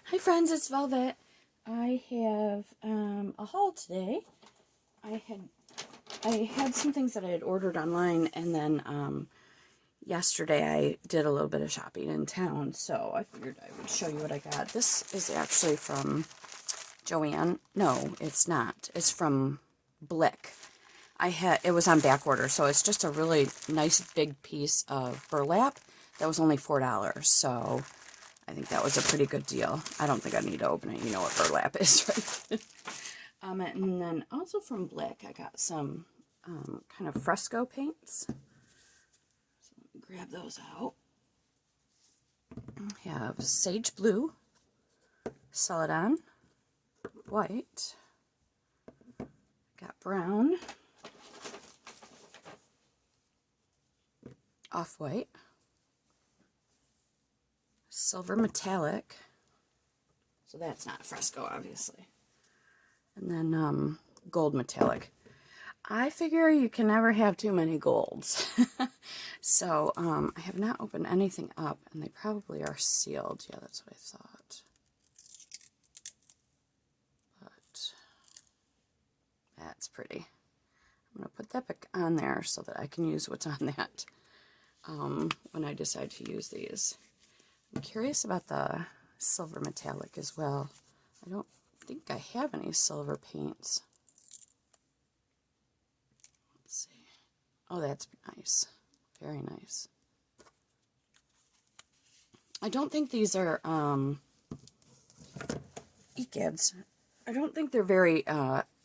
Hi friends, it's Velvet. I have a haul today. I had some things that I had ordered online, and then yesterday I did a little bit of shopping in town, so I figured I would show you what I got. This is actually from Joanne. No, it's not. It's from Blick. It was on back order, so it's just a really nice big piece of burlap that was only $4. So I think that was a pretty good deal. I don't think I need to open it. You know what burlap is, right? And then also from Blick, I got some kind of fresco paints. So let me grab those out. I have sage blue, celadon, white, got brown, off-white, silver metallic, so that's not fresco, obviously, and then gold metallic. I figure you can never have too many golds. So I have not opened anything up, and they probably are sealed. Yeah, that's what I thought. But that's pretty. I'm going to put that back on there so that I can use what's on that when I decide to use these. I'm curious about the silver metallic as well. I don't think I have any silver paints. Let's see. Oh, that's nice. Very nice. I don't think these are ECADs. I don't think they're very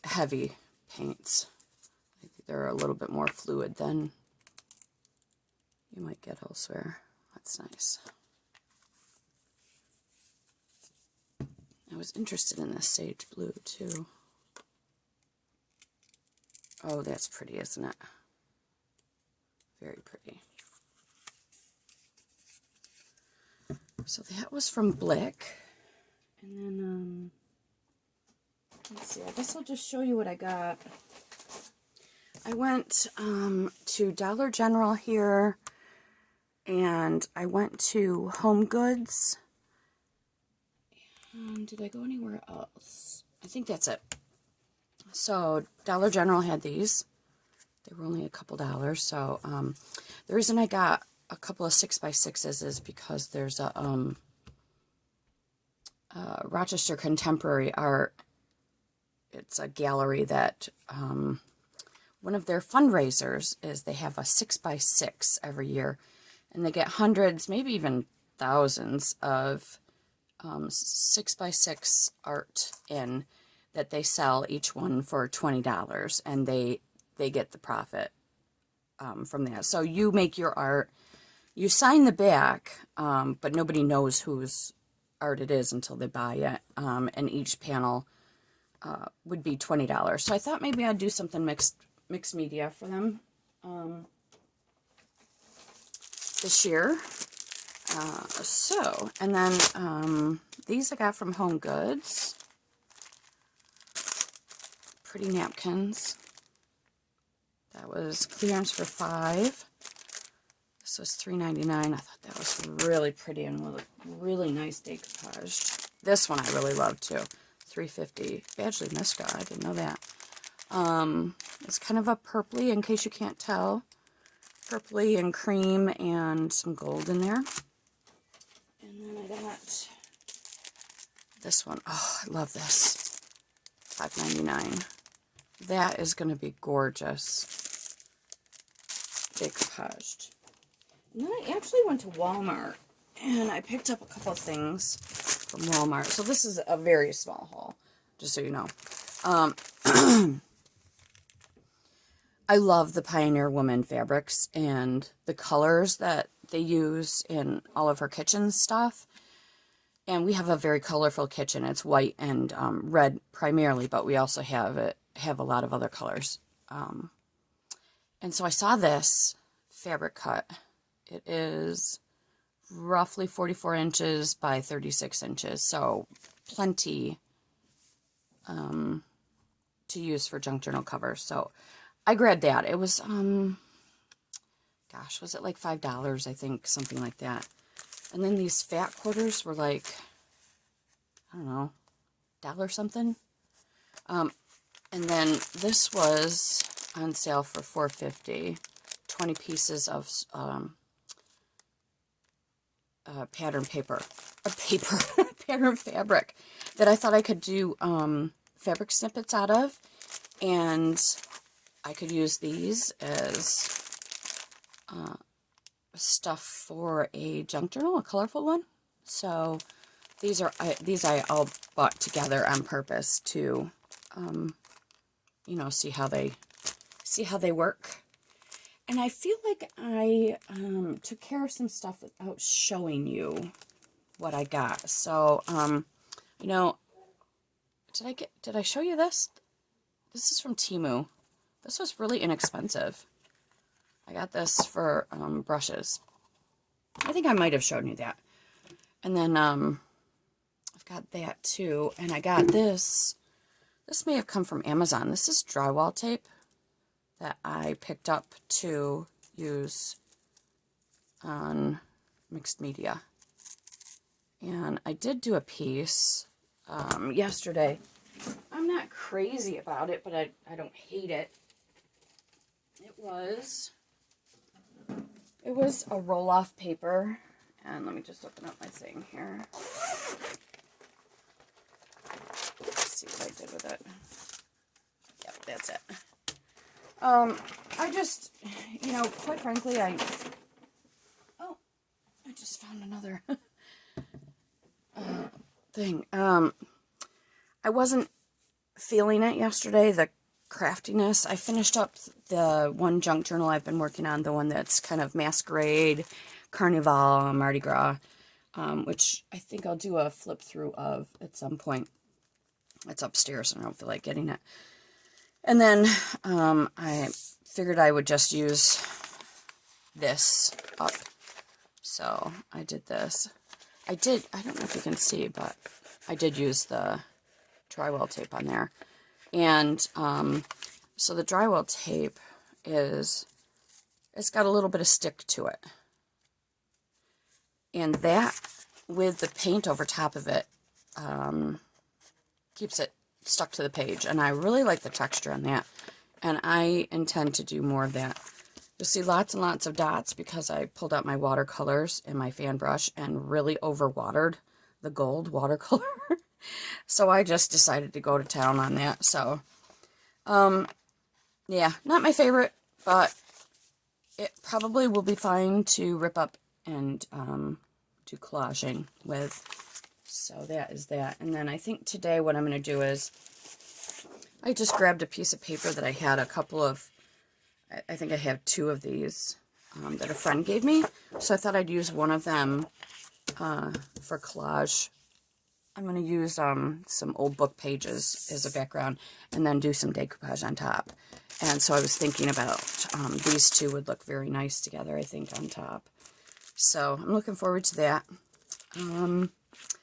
heavy paints. I think they're a little bit more fluid than you might get elsewhere. That's nice. I was interested in this sage blue too. Oh, that's pretty, isn't it? Very pretty. So that was from Blick. And then, let's see, I guess I'll just show you what I got. I went to Dollar General here, and I went to Home Goods. And did I go anywhere else? I think that's it. So Dollar General had these. They were only a couple dollars. So the reason I got a couple of 6x6s is because there's a Rochester Contemporary Art. It's a gallery that one of their fundraisers is they have a 6x6 every year, and they get hundreds, maybe even thousands of 6x6 art in that they sell, each one for $20, and they get the profit from that. So you make your art, you sign the back, but nobody knows whose art it is until they buy it, and each panel would be $20. So I thought maybe I'd do something mixed media for them this year. And then these I got from Home Goods. Pretty napkins. That was clearance for $5. This was $3.99. I thought that was really pretty and with a really nice decoupage. This one I really love too. $3.50. Badgley Miska. I didn't know that. It's kind of a purpley, in case you can't tell. Purpley and cream and some gold in there. And then I got this one. Oh, I love this. $5.99. That is going to be gorgeous. Decoupaged. And then I actually went to Walmart, and I picked up a couple of things from Walmart. So this is a very small haul, just so you know. I love the Pioneer Woman fabrics and the colors that they use in all of her kitchen stuff. And we have a very colorful kitchen. It's white and red primarily, but we also have a lot of other colors. And so I saw this fabric cut. It is roughly 44 inches by 36 inches, so plenty to use for junk journal covers. So I grabbed that. It was, gosh, was it like $5, I think, something like that. And then these fat quarters were like I don't know, $1 something. And then this was on sale for $4.50. 20 pieces of pattern pattern fabric that I thought I could do fabric snippets out of, and I could use these as stuff for a junk journal, a colorful one. So these I all bought together on purpose to you know, see how they work. And I feel like I took care of some stuff without showing you what I got. So, you know, did I show you this? This is from Temu. This was really inexpensive. I got this for brushes. I think I might have shown you that. And then I've got that too. And I got this. This may have come from Amazon. This is drywall tape that I picked up to use on mixed media. And I did do a piece yesterday. I'm not crazy about it, but I don't hate it. It was a roll-off paper. And let me just open up my thing here. Let's see what I did with it. Yep, that's it. I just, you know, quite frankly, I just found another thing. I wasn't feeling it yesterday, the craftiness. I finished up the one junk journal I've been working on, the one that's kind of masquerade, carnival, Mardi Gras, which I think I'll do a flip through of at some point. It's upstairs and I don't feel like getting it. And then I figured I would just use this up. So I did this. I don't know if you can see, but I did use the drywall tape on there. And so the drywall tape it's got a little bit of stick to it. And that, with the paint over top of it, keeps it stuck to the page. And I really like the texture on that. And I intend to do more of that. You'll see lots and lots of dots because I pulled out my watercolors and my fan brush and really overwatered the gold watercolor. So I just decided to go to town on that. So, yeah, not my favorite, but it probably will be fine to rip up and do collaging with. So that is that. And then I think today what I'm going to do is, I just grabbed a piece of paper that I had a couple of, I think I have 2 of these that a friend gave me. So I thought I'd use one of them for collage. I'm going to use some old book pages as a background and then do some decoupage on top. And so I was thinking about these 2 would look very nice together, I think, on top. So I'm looking forward to that.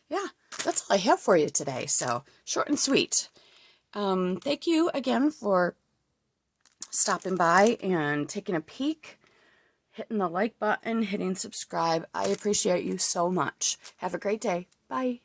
Yeah, that's all I have for you today. So short and sweet. Thank you again for stopping by and taking a peek, hitting the like button, hitting subscribe. I appreciate you so much. Have a great day. Bye.